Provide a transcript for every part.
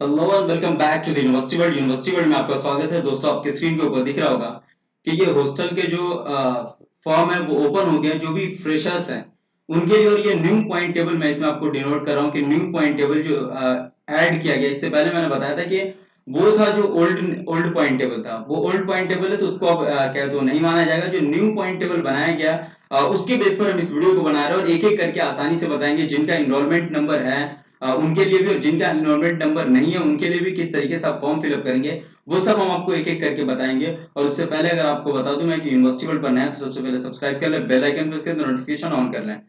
Hello and welcome back to the university world में आपका स्वागत है। दोस्तों, आपके स्क्रीन के ऊपर दिख रहा होगा कि ये हॉस्टल के जो फॉर्म है वो ओपन हो गया, जो भी फ्रेशर्स हैं उनके लिए। और ये न्यू पॉइंट टेबल मैं इसमें आपको डिनोट कर रहा हूँ कि न्यू पॉइंट टेबल जो ऐड किया गया। इससे पहले मैंने बताया था कि वो था जो ओल्ड ओल्ड पॉइंट टेबल था, वो ओल्ड पॉइंट टेबल है, तो उसको अब क्या तो नहीं माना जाएगा। जो न्यू पॉइंट टेबल बनाया गया उसके बेस पर हम इस वीडियो को बना रहे हैं और एक एक करके आसानी से बताएंगे जिनका इनरोलमेंट नंबर है उनके लिए भी, और जिनका एनरोलमेंट नंबर नहीं है उनके लिए भी किस तरीके से आप फॉर्म फिलअप करेंगे वो सब हम आपको एक एक करके बताएंगे। और उससे पहले अगर आपको बता दूं मैं कि यूनिवर्सिटी वर्ल्ड पर नया है तो सबसे पहले सब्सक्राइब कर ले, बेल आइकन प्रेस कर नोटिफिकेशन ऑन कर लें।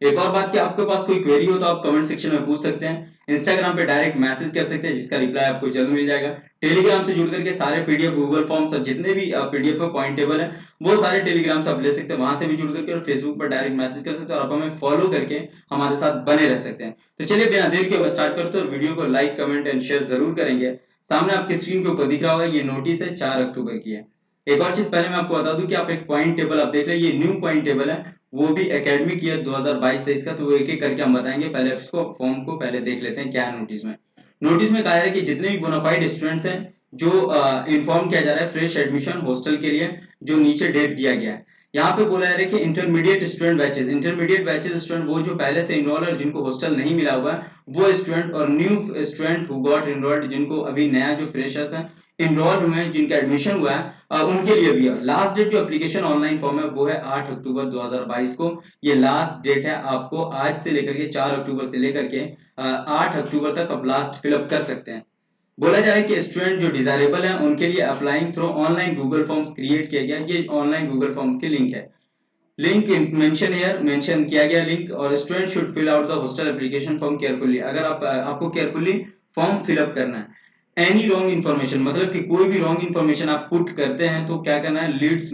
एक और बात कि आपके पास कोई क्वेरी हो तो आप कमेंट सेक्शन में पूछ सकते हैं। इंस्टाग्राम पे डायरेक्ट मैसेज कर सकते हैं जिसका रिप्लाई आपको जल्द मिल जाएगा। टेलीग्राम से जुड़ करके सारे पीडीएफ, गूगल फॉर्म, सब जितने भी पीडीएफ में पॉइंट टेबल है वो सारे टेलीग्राम से आप ले सकते हैं, वहां से भी जुड़ करके। और फेसबुक पर डायरेक्ट मैसेज कर सकते हैं और आप हमें फॉलो करके हमारे साथ बने रह सकते हैं। तो चलिए बिना देर के हम स्टार्ट करते हैं और वीडियो को लाइक, कमेंट एंड शेयर जरूर करेंगे। सामने आपकी स्क्रीन के ऊपर दिख रहा होगा ये नोटिस है, 4 अक्टूबर की है। एक और चीज पहले मैं आपको बता दूं कि आप एक पॉइंट टेबल आप देख रहे हैं, ये न्यू पॉइंट टेबल है, वो भी एकेडमिक ईयर 2022-23 का। तो वो एक एक करके हम बताएंगे। पहले इसको फॉर्म को पहले देख लेते हैं क्या है नोटिस में। नोटिस में कहा है कि जितने भी बोनाफाइड स्टूडेंट्स हैं जो इन्फॉर्म किया जा रहा है फ्रेश एडमिशन हॉस्टल के लिए, जो नीचे डेट दिया गया है यहाँ पे बोला जा रहा है कि इंटरमीडिएट बैचेस स्टूडेंट वो जो पहले से इनरोल है जिनको हॉस्टल नहीं मिला हुआ है वो स्टूडेंट, और new student who got enrolled जिनको अभी नया जो फ्रेशर्स हैं इनरोल हुए हैं, जिनका एडमिशन हुआ है उनके लिए भी है। लास्ट डेट जो एप्लीकेशन ऑनलाइन फॉर्म है वो है 8 अक्टूबर 2022 को। ये लास्ट डेट है, आपको आज से लेकर के 4 अक्टूबर से लेकर के 8 अक्टूबर तक आप लास्ट फिलअप कर सकते हैं। बोला जा रहा है कि स्टूडेंट जो डिजायरेबल है उनके लिए applying through online Google forms create किया गया। ये ऑनलाइन गूगल फॉर्म्स की लिंक है, लिंक मेंशन हियर, मेंशन किया गया लिंक। और student should fill out the hostel application form carefully. अगर आपको केयरफुली फॉर्म फिलअप करना है। एनी रॉन्ग इन्फॉर्मेशन मतलब कि कोई भी रॉन्ग इन्फॉर्मेशन आप पुट करते हैं तो क्या करना है, लीड्स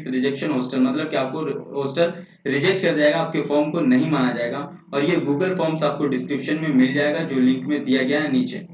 रिजेक्शन हॉस्टल, मतलब कि आपको हॉस्टल रिजेक्ट कर जाएगा, आपके फॉर्म को नहीं माना जाएगा। और ये गूगल फॉर्म्स आपको डिस्क्रिप्शन में मिल जाएगा, जो लिंक में दिया गया है नीचे।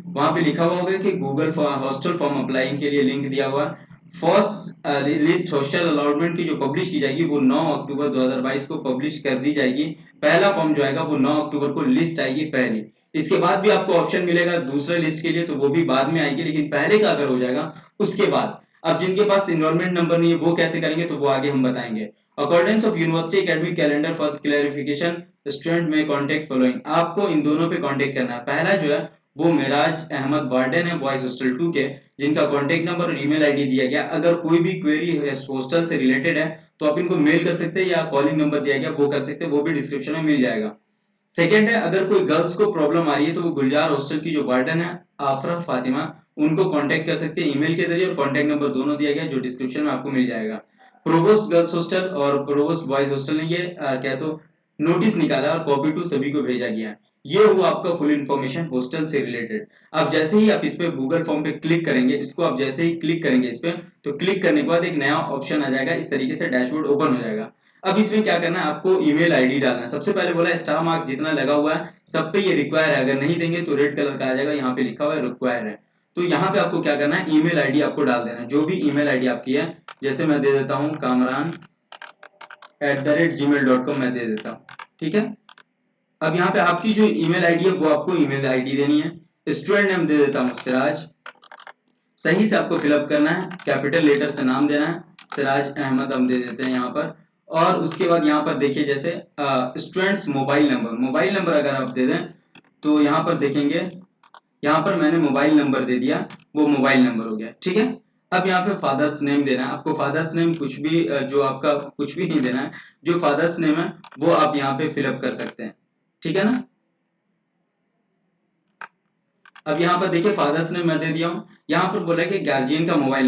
वहां पे लिखा हुआ होगा कि गूगल हॉस्टल फॉर्म अप्लाइंग के लिए लिंक दिया हुआ है। फर्स्ट लिस्ट हॉस्टल अलॉटमेंट की जो पब्लिश की जाएगी वो 9 अक्टूबर 2022 को पब्लिश कर दी जाएगी। पहला फॉर्म जो आएगा वो 9 अक्टूबर को लिस्ट आएगी पहली। इसके बाद भी आपको ऑप्शन मिलेगा दूसरे लिस्ट के लिए, तो वो भी बाद में आएगी, लेकिन पहले का अगर हो जाएगा उसके बाद। अब जिनके पास इनरोलमेंट नंबर नहीं है वो कैसे करेंगे तो वो आगे हम बताएंगे। According of university academic calendar for clarification student में कॉन्टेक्ट फॉलोइंग। आपको इन दोनों पे कॉन्टेक्ट करना है। पहला जो है वो मेराज अहमद वार्डन है बॉयज हॉस्टल 2 के, जिनका कॉन्टेक्ट नंबर और ईमेल आईडी दिया गया। अगर कोई भी क्वेरी हॉस्टल से रिलेटेड है तो आप इनको मेल कर सकते हैं या कॉलिंग नंबर दिया गया वो कर सकते हैं, वो भी डिस्क्रिप्शन में मिल जाएगा। सेकेंड है, अगर कोई गर्ल्स को प्रॉब्लम आ रही है तो वो गुलजार हॉस्टल की जो वार्डन है आफरा फातिमा, उनको कांटेक्ट कर सकते हैं ईमेल के जरिए, और कांटेक्ट नंबर दोनों दिया गया जो डिस्क्रिप्शन में आपको मिल जाएगा। प्रोवोस्ट गर्ल्स हॉस्टल और प्रोवोस्ट बॉयज हॉस्टल ने ये क्या तो नोटिस निकाला और कॉपी टू सभी को भेजा गया है। ये हुआ आपका फुल इन्फॉर्मेशन हॉस्टल से रिलेटेड। अब जैसे ही आप इस पे गूगल फॉर्म पे क्लिक करेंगे, इसको आप जैसे ही क्लिक करेंगे इस पे, तो क्लिक करने के बाद एक नया ऑप्शन आ जाएगा, इस तरीके से डैशबोर्ड ओपन हो जाएगा। अब इसमें क्या करना है, आपको ईमेल आईडी डालना है। सबसे पहले बोला स्टार मार्क्स जितना लगा हुआ है सब पे ये रिक्वायर है, अगर नहीं देंगे तो रेड कलर का आ जाएगा, यहाँ पे लिखा हुआ है रिक्वायर है। तो यहाँ पे आपको क्या करना है, ईमेल आईडी आपको डाल देना है, जो भी ईमेल आईडी आपकी है। जैसे मैं दे देता हूँ kamran@gmail.com मैं दे देता हूँ, ठीक है। अब यहाँ पे आपकी जो ईमेल आईडी है वो आपको ईमेल आईडी देनी है। स्टूडेंट नेम दे देता हूँ सिराज, सही से आपको फिलअप करना है, कैपिटल लेटर से नाम देना है, सिराज अहमद हम दे देते हैं यहाँ पर। और उसके बाद यहाँ पर देखिए जैसे स्टूडेंट्स मोबाइल नंबर अगर आप दे दें तो यहाँ पर देखेंगे, यहाँ पर मैंने मोबाइल नंबर दे दिया, वो मोबाइल नंबर हो गया, ठीक है। अब यहाँ पे फादर्स नेम देना है आपको। फादर्स नेम कुछ भी जो आपका कुछ भी नहीं देना है, जो फादर्स नेम है वो आप यहाँ पे फिलअप कर सकते हैं, ठीक है ना। अब यहाँ पर देखिए फादर्स नेम मैं दे दिया हूँ। यहाँ पर बोला कि गार्जियन का मोबाइल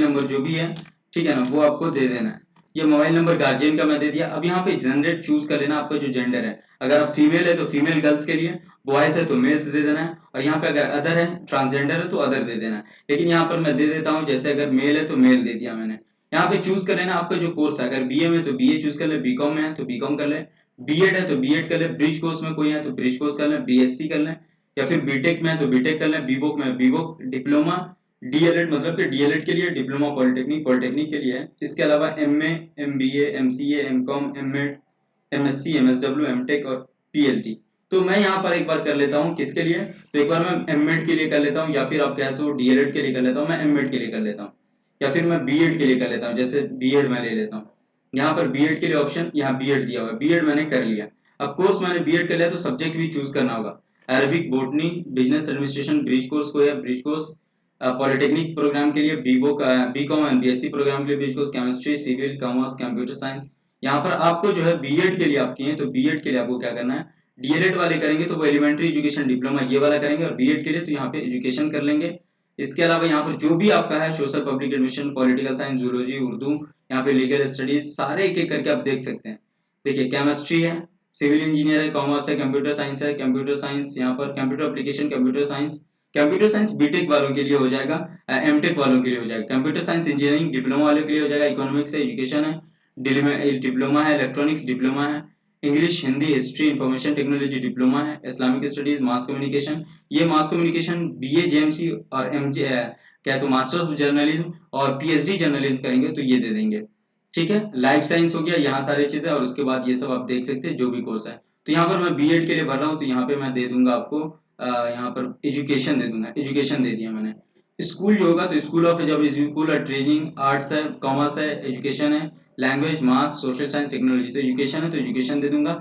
नंबर जो भी है, ठीक है ना, वो आपको दे देना है। ये मोबाइल नंबर गार्जियन का मैं दे दिया। अब यहाँ पे जनरेट चूज कर लेना आपका जो जेंडर है। अगर आप फीमेल है तो फीमेल गर्ल्स के लिए, बॉयज है तो मेल्स दे देना है। और यहाँ पे अगर अदर है, ट्रांसजेंडर है तो अदर दे देना है। लेकिन यहाँ पर मैं दे देता हूँ, जैसे अगर मेल है तो मेल दे दिया मैंने। यहाँ पे चूज कर लेना आपका जो कोर्स है, अगर बीए में तो बीए चूज कर ले, बीकॉम में है तो बीकॉम कर ले, बीएड है तो बीएड कर ले, ब्रिज कोर्स में कोई है तो ब्रिज कोर्स कर ले, बीएससी कर ले, या फिर बीटेक में है तो बीटेक कर लें, बीवोक में बीवोक, डिप्लोमा, डीएलएड मतलब कि डीएलएड के लिए, डिप्लोमा पॉलिटेक्निक के लिए है। इसके अलावा MA, MBA, MCA, M Com, M Ed, MSc, MSW, M Tech और पीएचडी, तो मैं यहाँ पर एक बार कर लेता हूँ किसके लिए, तो एक बार मैं एमएड के लिए कर लेता हूँ, या फिर आप कहें तो डीएलएड के लिए कर लेता हूँ, मैं एमएड के लिए कर लेता हूँ, या फिर मैं बीएड के लिए कर लेता हूँ। जैसे बीएड मैं ले लेता हूँ, यहाँ पर बीएड के लिए ऑप्शन, यहाँ बीएड दिया हुआ है, बीएड मैंने कर लिया। अब कोर्स मैंने बीएड कर लिया तो सब्जेक्ट भी चूज करना होगा, Arabic, botany, business administration, bridge course को, या ब्रिज कोर्स पॉलिटेक्निक प्रोग्राम के लिए बीवो का बीकॉम एंड बीएससी प्रोग्राम के लिए bridge course, chemistry, civil, commerce, computer science. यहाँ पर आपको जो है बीएड के लिए आप किए तो बीएड के लिए आपको क्या करना है, डीएलएड वाले करेंगे तो वो एलिमेंट्री एजुकेशन डिप्लोमा ये वाला करेंगे, और बीएड के लिए तो यहाँ पे एजुकेशन कर लेंगे। इसके अलावा यहाँ पर जो भी आपका है social public admission, political science, zoology, Urdu, यहाँ पे लीगल स्टडीज, सारे एक एक करके आप देख सकते हैं। देखिए केमिस्ट्री है, सिविल इंजीनियर है, कॉमर्स है, कंप्यूटर साइंस है, कंप्यूटर साइंस यहाँ पर computer application, computer science BTech वालों के लिए हो जाएगा, एमटेक वालों के लिए हो जाएगा, कंप्यूटर साइंस इंजीनियरिंग डिप्लोमा वालों के लिए हो जाएगा, इकोनॉमिक्स है, एजुकेशन है, डिप्लोमा है, इलेक्ट्रॉनिक्स डिप्लोमा है, English, Hindi, history, information technology diploma है, इस्लामिक स्टडीज, मास कम्युनिकेशन, ये मास कम्युनिकेशन बीए जेएमसी और एमजे क्या तो मास्टर ऑफ जर्नलिज्म और पीएचडी जर्नलिज्म करेंगे तो ये दे देंगे। ठीक है, लाइफ साइंस हो गया, यहाँ सारी चीजें, और उसके बाद ये सब आप देख सकते हैं जो भी कोर्स है। तो यहाँ पर मैं बीएड के लिए भर रहा हूँ तो यहाँ पे मैं दे दूंगा आपको यहाँ पर एजुकेशन दे दूंगा, एजुकेशन दे दिया मैंने। स्कूल जो होगा तो स्कूल ऑफ जब स्कूल है, ट्रेनिंग, आर्ट्स है, कॉमर्स है, एजुकेशन है, लैंग्वेज, मास, सोशल साइंस, टेक्नोलॉजी, तो एजुकेशन है तो एजुकेशन दे दूंगा।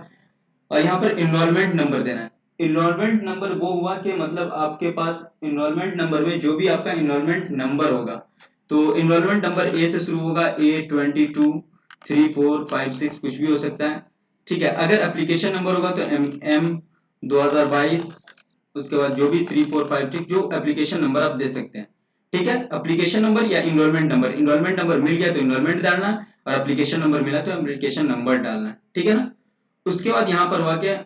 और यहाँ पर इनरोलमेंट नंबर देना है। इनरोलमेंट नंबर वो हुआ कि मतलब आपके पास इनरोलमेंट नंबर में जो भी आपका इनरोलमेंट नंबर होगा, तो इनरोलमेंट नंबर ए से शुरू होगा, A22 3 4 5 6 कुछ भी हो सकता है। ठीक है, अगर एप्लीकेशन नंबर होगा तो M 2022, उसके बाद जो भी 3 4 5 6 जो एप्लीकेशन नंबर आप दे सकते हैं। ठीक है, एप्लीकेशन नंबर या इनरोलमेंट नंबर मिल गया तो इनरोलमेंट डालना, और एप्लीकेशन नंबर मिला तो एप्लीकेशन नंबर डालना। ठीक है ना। उसके बाद यहाँ पर हुआ क्या,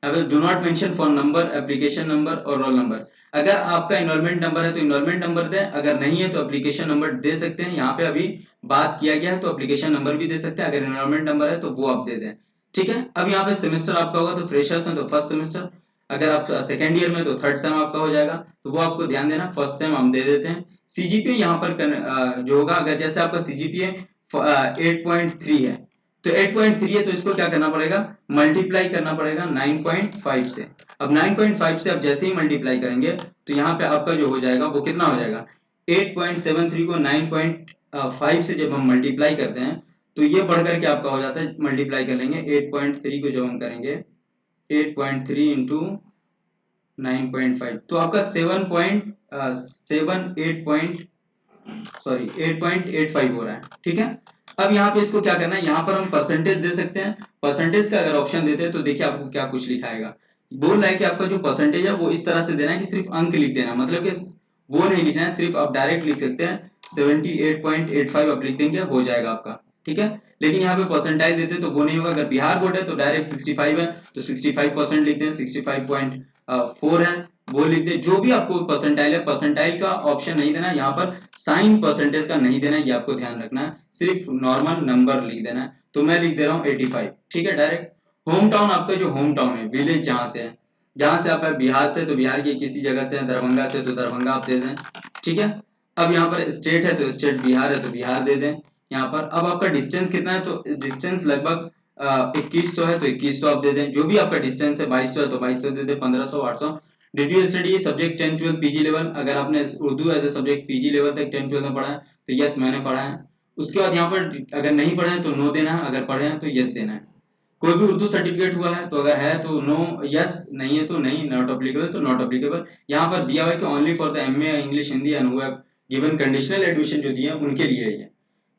अगर do not mention phone number, application number और रोल नंबर। अगर आपका इनरोलमेंट नंबर है तो इनरोलमेंट नंबर दें, अगर नहीं है तो एप्लीकेशन नंबर दे सकते हैं। यहाँ पे अभी बात किया गया है तो एप्लीकेशन नंबर भी दे सकते हैं, अगर इनरोलमेंट नंबर है तो वो आप दे दें। ठीक है, अब यहाँ पे सेमेस्टर आपका होगा तो फ्रेशर्स है तो फर्स्ट सेमेस्टर, अगर आप सेकेंड ईयर में तो थर्ड सेम आपका हो जाएगा, तो वो आपको ध्यान देना, फर्स्ट सेम हम दे देते हैं। सीजीपीए यहाँ पर जो होगा, अगर जैसे आपका सीजीपीए 8.3 है तो 8.3 है तो इसको क्या करना पड़ेगा, मल्टीप्लाई करना पड़ेगा 9.5 से। अब 9.5 से आप जैसे ही मल्टीप्लाई करेंगे तो यहाँ पे आपका जो हो जाएगा वो कितना हो जाएगा, 8.73 को 9.5 से जब हम मल्टीप्लाई करते हैं तो ये बढ़ करके आपका हो जाता है, मल्टीप्लाई कर लेंगे 8.3 को जब हम करेंगे 8.3 इंटू 9.5 तो आपका 8.85 हो रहा है। ठीक है, अब यहाँ पे इसको क्या करना है, यहाँ पर हम परसेंटेज दे सकते हैं। परसेंटेज का अगर ऑप्शन देते हैं तो देखिए आपको क्या कुछ लिखाएगा, बोल रहा है कि आपका जो परसेंटेज है वो इस तरह से देना है कि सिर्फ अंक लिख देना, मतलब कि वो नहीं लिखना है, सिर्फ आप डायरेक्ट लिख सकते हैं 78.85 आप लिख देंगे, हो जाएगा आपका। ठीक है, लेकिन यहाँ पे परसेंटाइज देते तो वो नहीं होगा। अगर बिहार बोर्ड है तो डायरेक्ट 65 है तो 65% लिखते हैं, 65.4 है वो लिख दे। जो भी आपको परसेंटाइल है, परसेंटाइल का ऑप्शन नहीं देना, यहाँ पर साइन परसेंटेज का नहीं देना, ये आपको ध्यान रखना है, सिर्फ नॉर्मल नंबर लिख देना है। तो मैं लिख दे रहा हूँ 85। ठीक है, डायरेक्ट होम टाउन, आपका जो होम टाउन है, विलेज जहाँ से है, जहाँ से आप है बिहार से तो बिहार की किसी जगह से है, दरभंगा से तो दरभंगा आप दे दें। ठीक है, अब यहाँ पर स्टेट है तो स्टेट बिहार है तो बिहार दे दें। यहाँ पर अब आपका डिस्टेंस कितना है तो डिस्टेंस लगभग 2100 है तो 2100 आप दे दें। जो भी आपका डिस्टेंस है 2200 है तो 2200 दे दें, 1500, 800। Detail study subject 10 12 PG level, अगर आपने Urdu as a subject PG level तक 10 12 में पढ़ा है तो यस मैंने पढ़ा है। उसके बाद यहाँ पर अगर नहीं पढ़े हैं तो नो देना है, अगर पढ़े हैं तो यस देना है। कोई भी उर्दू सर्टिफिकेट हुआ है तो अगर है तो नो यस, नहीं है तो नहीं, नॉट अप्लीकेबल तो नॉट अप्लीकेबल। यहाँ पर दिया हुआ है कि only for the MA English Hindi and who have given conditional admission जो दिए हैं उनके लिए है ये।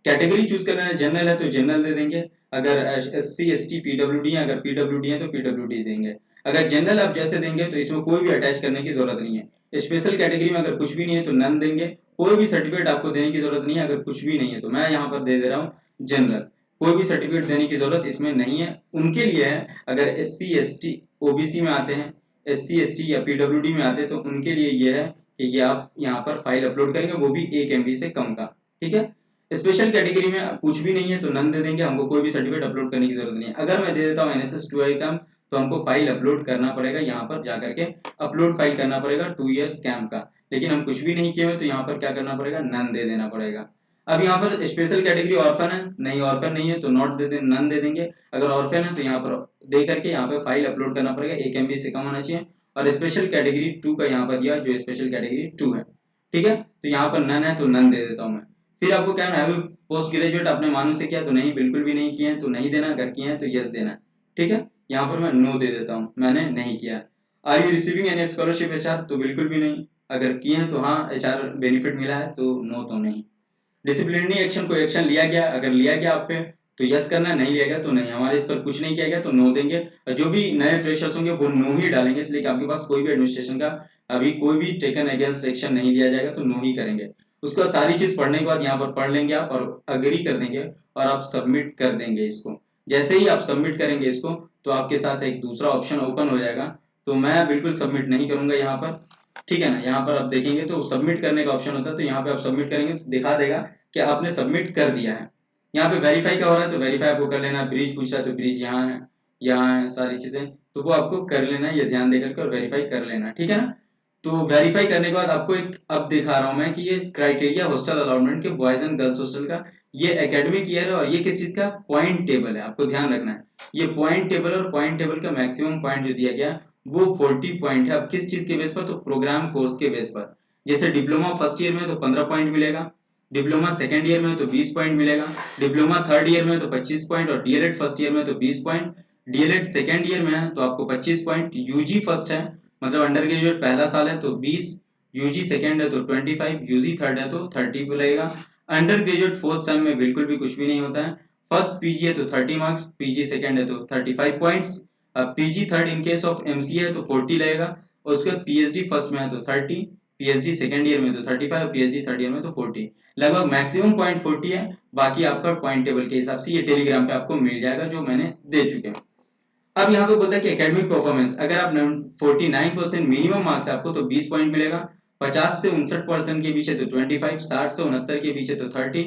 कैटेगरी चूज करना है, जनरल है तो जनरल दे देंगे, अगर एससी एसटी पीडब्ल्यूडी है, अगर पीडब्ल्यूडी है तो पीडब्ल्यूडी देंगे। अगर जनरल आप जैसे देंगे तो इसमें कोई भी अटैच करने की जरूरत नहीं है। स्पेशल कैटेगरी में अगर कुछ भी नहीं है तो नन देंगे, कोई भी सर्टिफिकेट आपको देने की जरूरत नहीं है अगर कुछ भी नहीं है तो। मैं यहाँ पर दे दे रहा हूँ जनरल, कोई भी सर्टिफिकेट देने की जरूरत इसमें नहीं है, उनके लिए है। अगर एससी एसटी ओबीसी में आते हैं, एससी एसटी या पीडब्ल्यूडी में आते हैं तो उनके लिए ये है कि ये आप यहाँ पर फाइल अपलोड करेंगे, वो भी 1 MB से कम का। ठीक है, स्पेशल कैटेगरी में कुछ भी नहीं है तो नन दे देंगे, हमको कोई भी सर्टिफिकेट अपलोड करने की जरूरत नहीं है। अगर मैं दे देता हूँ एनएसएस 2I का तो हमको फाइल अपलोड करना पड़ेगा, यहाँ पर जाकर के अपलोड फाइल करना पड़ेगा 2 years कैंप का। लेकिन हम कुछ भी नहीं किए हुए तो यहाँ पर क्या करना पड़ेगा, नन दे देना पड़ेगा। अब यहाँ पर स्पेशल कैटेगरी ऑर्फन है, नहीं ऑर्फन नहीं है तो नॉट दे देंगे, नन दे देंगे। अगर ऑर्फन है तो यहाँ पर दे करके यहाँ पे फाइल अपलोड करना पड़ेगा, 1 MB से कम होना चाहिए। और स्पेशल कैटेगरी 2 का यहाँ पर दिया जो स्पेशल कैटेगरी 2 है, ठीक है। तो यहाँ पर नन है तो नन दे देता हूँ मैं। फिर आपको क्या है, पोस्ट ग्रेजुएट अपने मानू से किया तो नहीं, बिल्कुल भी नहीं किए हैं तो नहीं देना, अगर किए हैं तो यस देना, ठीक है। यहाँ पर मैं नो दे देता हूँ, मैंने नहीं किया। Are you receiving any scholarship HR, तो बिल्कुल भी नहीं। अगर किए हैं तो हाँ HR बेनिफिट मिला है, तो नो तो नहीं। डिसिप्लिनरी एक्शन, कोई एक्शन लिया गया, अगर लिया गया आप पे तो यस करना, नहीं लिया गया तो नहीं। हमारे इस पर कुछ नहीं किया गया तो नो देंगे। और जो भी नए फ्रेशर्स होंगे वो नो ही डालेंगे, इसलिए कि आपके पास कोई भी एडमिनिस्ट्रेशन का अभी कोई भी टेकन अगेंस्ट एक्शन नहीं लिया जाएगा, तो नो ही करेंगे। उसके बाद सारी चीज पढ़ने के बाद यहाँ पर पढ़ लेंगे आप और अग्री कर देंगे और आप सबमिट कर देंगे इसको। जैसे ही आप सबमिट करेंगे इसको तो आपके साथ एक दूसरा ऑप्शन ओपन हो जाएगा। तो मैं बिल्कुल सबमिट नहीं करूंगा यहाँ पर, ठीक है ना। यहाँ पर आप देखेंगे तो सबमिट करने का ऑप्शन होता है, तो यहाँ पे आप सबमिट करेंगे तो दिखा देगा कि आपने सबमिट कर दिया है। यहाँ पे वेरीफाई का हो रहा है तो वेरीफाई आपको कर लेना है। ब्रिज पूछ रहा है तो ब्रिज यहाँ है सारी चीजें, तो वो आपको कर लेना है, ये ध्यान देकर के वेरीफाई कर लेना, ठीक है ना। तो वेरीफाई करने के बाद आपको एक अब दिखा रहा हूं मैं कि ये क्राइटेरिया हॉस्टल अलॉटमेंट के बॉयज एंड गर्ल्स हॉस्टल का, ये एकेडमिक ईयर है और ये किस चीज का पॉइंट टेबल है, आपको ध्यान रखना है। ये पॉइंट टेबल और पॉइंट टेबल का मैक्सिमम पॉइंट जो दिया गया है वो 40 पॉइंट है। अब किस चीज के बेस पर, तो प्रोग्राम कोर्स के बेस पर। जैसे डिप्लोमा फर्स्ट ईयर में तो 15 पॉइंट मिलेगा, डिप्लोमा सेकंड ईयर में तो 20 पॉइंट मिलेगा, डिप्लोमा थर्ड ईयर में तो 25 पॉइंट और डीएलएड फर्स्ट ईयर में तो 20 पॉइंट। डीएलएड सेकंड ईयर में है तो आपको 25 पॉइंट। यूजी फर्स्ट है मतलब अंडर ग्रेजुएट पहला साल है तो 20, यूजी सेकंड है तो 25, यूजी थर्ड है तो 30 लगेगा। अंडर ग्रेजुएट फोर्थ सेम में बिल्कुल भी कुछ भी नहीं होता है। फर्स्ट पीजी है तो 30 मार्क्स, पीजी सेकंड है तो 35 points, PG third in case of MCA है तो 40 लगेगा। और उसके बाद पीएचडी फर्स्ट में है तो 30, पीएचडी सेकंड ईयर में तो 35, पीएचडी थर्ड ईयर में तो 40। लगभग मैक्सिमम पॉइंट 40 है। बाकी आपका पॉइंट टेबल के हिसाब से ये टेलीग्राम पे आपको मिल जाएगा जो मैंने दे चुके हैं। अब यहाँ पे बोलता है कि एकेडमिक परफॉर्मेंस, अगर आप 49% मिनिमम मार्क्स है आपको तो 20 पॉइंट मिलेगा। 50 से 59% के बीच है तो 25, 60 से 69 के बीच है तो 30,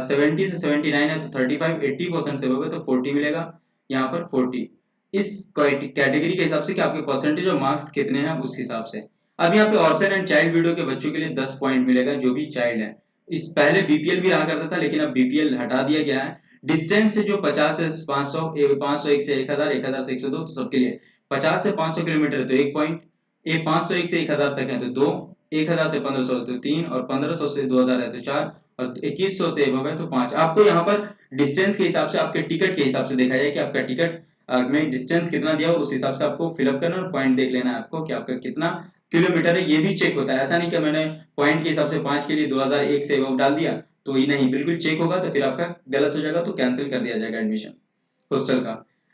70 से 79 है तो 35, 80% से होगा तो 40 मिलेगा। यहाँ पर 40 इस कैटेगरी के हिसाब से कि आपके परसेंटेज और मार्क्स कितने हैं उस हिसाब से। अब यहाँ पे ऑर्फन एंड चाइल्ड विडो के बच्चों के लिए 10 पॉइंट मिलेगा जो भी चाइल्ड है। इस पहले बीपीएल भी रहा करता था लेकिन अब बीपीएल हटा दिया गया है। डिस्टेंस से जो 50 से 500, 501 से 1000, 1000 से 102 तो सबके लिए 50 से 500 किलोमीटर है तो 1 पॉइंट, 501 से 1000 तक है तो 2, 1000 से 1500 तो 3 और 1500 से 2000 है तो 4 और 2100 से एबव है तो 5। आपको यहाँ पर डिस्टेंस के हिसाब से आपके टिकट के हिसाब से देखा जाए कि आपका टिकट में डिस्टेंस कितना दिया और उस हिसाब से आपको फिलअप करना और पॉइंट देख लेना है आपको कि आपका कितना किलोमीटर है। ये भी चेक होता है, ऐसा नहीं कि मैंने पॉइंट के हिसाब से 5 के लिए 2001 से एबव डाल दिया तो ये नहीं, बिल्कुल चेक होगा तो फिर आपका गलत हो जाएगा तो कैंसिल कर दिया जाएगा एडमिशन हॉस्टल का।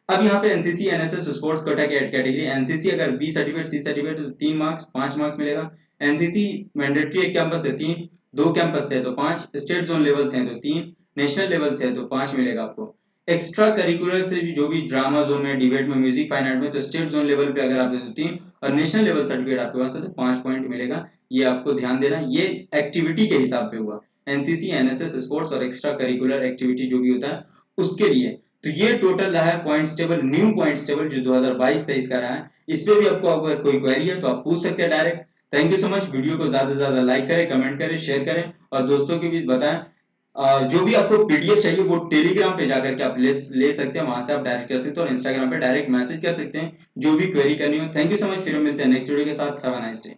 अब यहाँ पे एनसीसी एनएसएस स्पोर्ट्स कोटा की कैटेगरी, एनसीसी अगर बी सर्टिफिकेट सी सर्टिफिकेट तो 3 मार्क्स 5 मार्क्स मिलेगा। एनसीसी मैंडेटरी एक कैंपस है 3, 2 कैंपस से है तो 5, स्टेट जोन लेवल से है तो 3, नेशनल लेवल से है तो 5 मिलेगा आपको। एक्स्ट्रा करिकुलर से भी जो भी ड्रामा जोन में, डिबेट में, म्यूजिक फाइन आर्ट में तो स्टेट जोन लेवल पे अगर आप तो 3 और नेशनल लेवल सर्टिफिकेट आपके पास है तो 5 पॉइंट मिलेगा। ये आपको ध्यान देना, ये एक्टिविटी के हिसाब पे हुआ। एनसीसी एनएसएस स्पोर्ट्स और एक्स्ट्रा करिकुलर एक्टिविटी जो भी होता है उसके लिए। तो ये टोटल रहा है points table, new points table जो 2022-23 का रहा है। इस पे भी आपको अगर कोई क्वेरी है तो आप पूछ सकते हैं direct. Thank you so much. Video को ज्यादा से ज्यादा लाइक करें, कमेंट करें, शेयर करें और दोस्तों के बीच बताएं। जो भी आपको पीडीएफ चाहिए वो टेलीग्राम पे जाकर के आप ले सकते हैं, वहां से आप डायरेक्ट कर सकते हैं और इंस्टाग्राम पे डायरेक्ट मैसेज कर सकते हैं जो भी क्वेरी करनी हो। Thank you so much. फिर मिलते हैं नेक्स्ट वीडियो के साथ। Have a nice day.